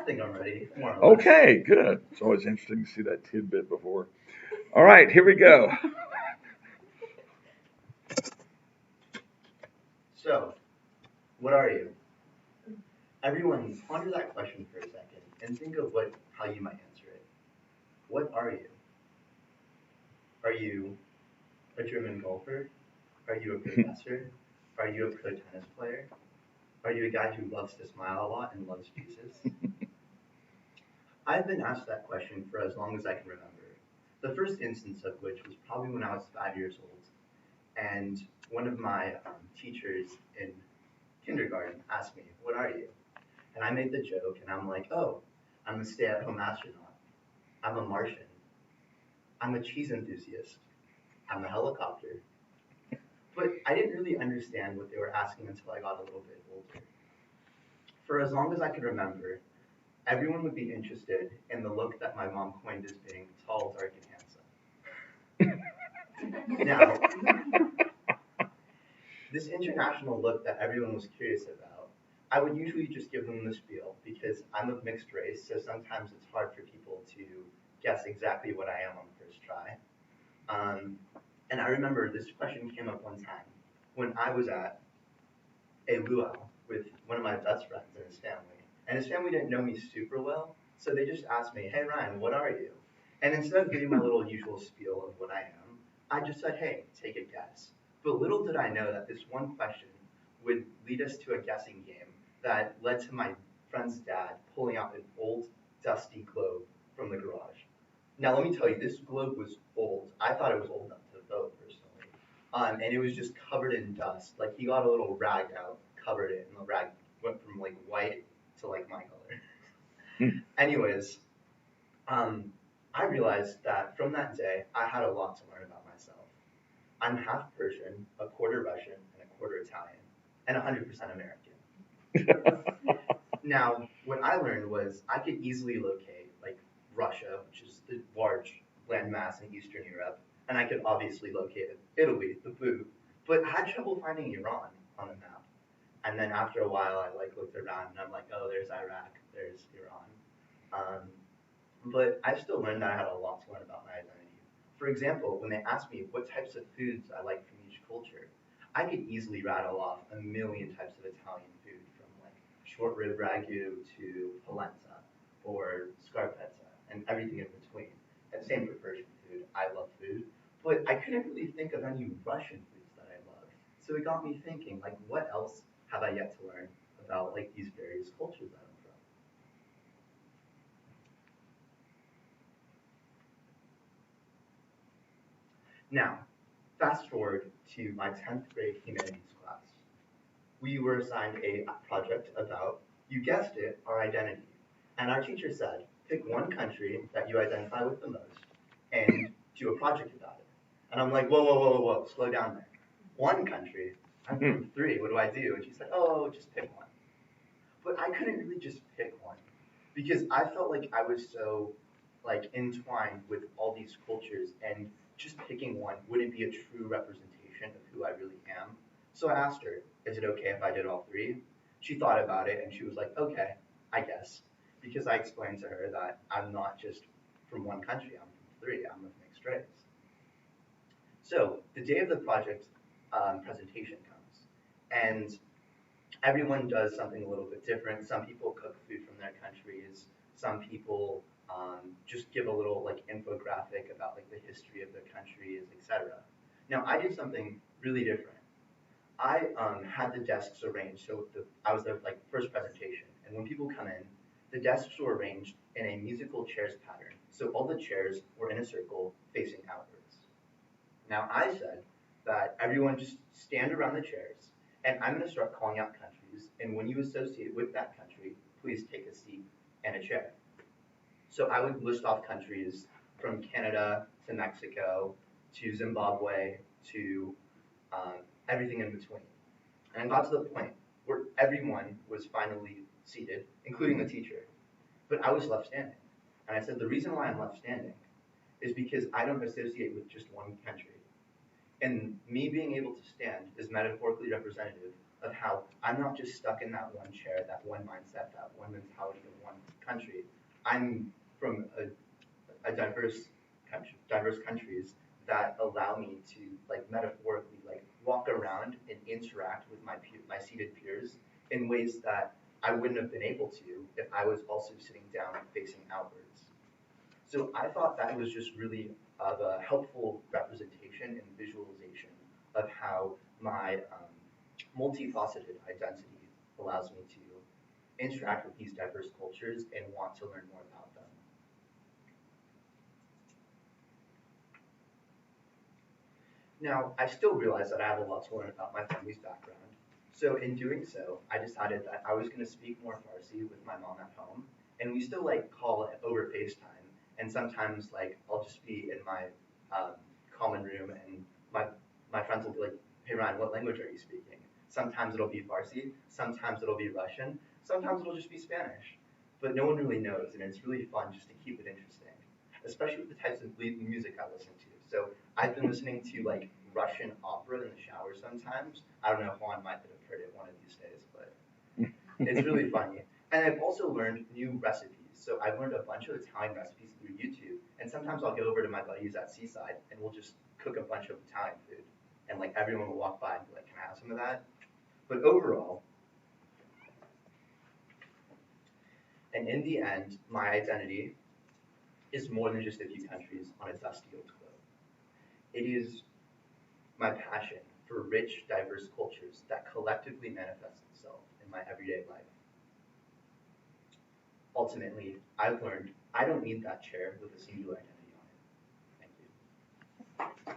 think I'm ready, more or less. Okay, good. It's always interesting to see that tidbit before. All right, here we go. So, what are you? Everyone, ponder that question for a second and think of how you might answer it. What are you? Are you a German golfer? Are you a professor? Are you a pro tennis player? Are you a guy who loves to smile a lot and loves Jesus? I've been asked that question for as long as I can remember. The first instance of which was probably when I was 5 years old, and one of my teachers in kindergarten asked me, "What are you?" And I made the joke, and I'm like, "Oh, I'm a stay-at-home astronaut. I'm a Martian. I'm a cheese enthusiast. I'm a helicopter." But I didn't really understand what they were asking until I got a little bit older. For as long as I could remember, everyone would be interested in the look that my mom coined as being tall, dark, and handsome. Now, this international look that everyone was curious about, I would usually just give them the spiel because I'm of mixed race, so sometimes it's hard for people to guess exactly what I am on the first try. Um, and I remember this question came up one time when I was at a luau with one of my best friends and his family. And his family didn't know me super well, so they just asked me, "Hey Ryan, what are you?" And instead of giving my little usual spiel of what I am, I just said, "Hey, take a guess." But little did I know that this one question would lead us to a guessing game that led to my friend's dad pulling out an old, dusty globe from the garage. Now, let me tell you, this globe was old. I thought it was old enough to vote, personally. And it was just covered in dust. Like, he got a little rag out, covered it, and the rag went from, like, white to, like, my color. Anyways, um, I realized that from that day, I had a lot to learn about myself. I'm half Persian, a quarter Russian, and a quarter Italian, and 100% American. Now, what I learned was I could easily locate like Russia, which is the large landmass in Eastern Europe, and I could obviously locate Italy, the boot, but I had trouble finding Iran on the map. And then after a while, I like looked around and I'm like, oh, there's Iraq, there's Iran. Um, but I still learned that I had a lot to learn about my identity. For example, when they asked me what types of foods I like from each culture, I could easily rattle off a million types of Italian food, from like short rib ragu to polenta or scarpetta and everything in between. And same for Persian food. I love food, but I couldn't really think of any Russian foods that I loved. So it got me thinking, like, what else have I yet to learn about like these various cultures that I'm from? Now, fast forward to my 10th grade humanities class. We were assigned a project about, you guessed it, our identity. And our teacher said, pick one country that you identify with the most and do a project about it. And I'm like, whoa, whoa, whoa, whoa, whoa, slow down there. One country? I'm from three, what do I do? And she said, oh, just pick one. But I couldn't really just pick one because I felt like I was so like entwined with all these cultures, and just picking one wouldn't be a true representation of who I really am. So I asked her, "Is it okay if I did all three?" She thought about it and she was like, "Okay, I guess." Because I explained to her that I'm not just from one country, I'm from three, I'm of mixed race. So the day of the project presentation comes, and everyone does something a little bit different. Some people cook food from their countries. Some people just give a little like infographic about like the history of their countries, etc. Now I did something really different. I had the desks arranged so I was the like first presentation, and when people come in, the desks were arranged in a musical chairs pattern. So all the chairs were in a circle facing outwards. Now, I said that everyone just stand around the chairs, and I'm going to start calling out countries. And when you associate with that country, please take a seat and a chair. So I would list off countries from Canada to Mexico to Zimbabwe to everything in between. And I got to the point where everyone was finally seated, including the teacher, but I was left standing. And I said, the reason why I'm left standing is because I don't associate with just one country. And me being able to stand is metaphorically representative of how I'm not just stuck in that one chair, that one mindset, that one mentality of one country, I'm from a diverse countries that allow me to like metaphorically like walk around and interact with my seated peers in ways that I wouldn't have been able to if I was also sitting down facing outwards. So I thought that was just really of a helpful representation and visualization of how my multifaceted identity allows me to interact with these diverse cultures and want to learn more about them. Now, I still realize that I have a lot to learn about my family's background. So in doing so, I decided that I was going to speak more Farsi with my mom at home, and we still like call it over FaceTime. And sometimes like I'll just be in my um, common room, and my friends will be like, "Hey Ryan, what language are you speaking?" Sometimes it'll be Farsi, sometimes it'll be Russian, sometimes it'll just be Spanish. But no one really knows, and it's really fun just to keep it interesting, especially with the types of music I listen to. So I've been listening to like Russian opera in the shower sometimes. I don't know if Juan might have heard it one of these days, but it's really funny. And I've also learned new recipes. So I've learned a bunch of Italian recipes through YouTube. And sometimes I'll go over to my buddies at Seaside and we'll just cook a bunch of Italian food. And like everyone will walk by and be like, "Can I have some of that?" But overall, and in the end, my identity is more than just a few countries on a dusty old globe. It is my passion for rich, diverse cultures that collectively manifest itself in my everyday life. Ultimately, I've learned I don't need that chair with a singular identity on it. Thank you.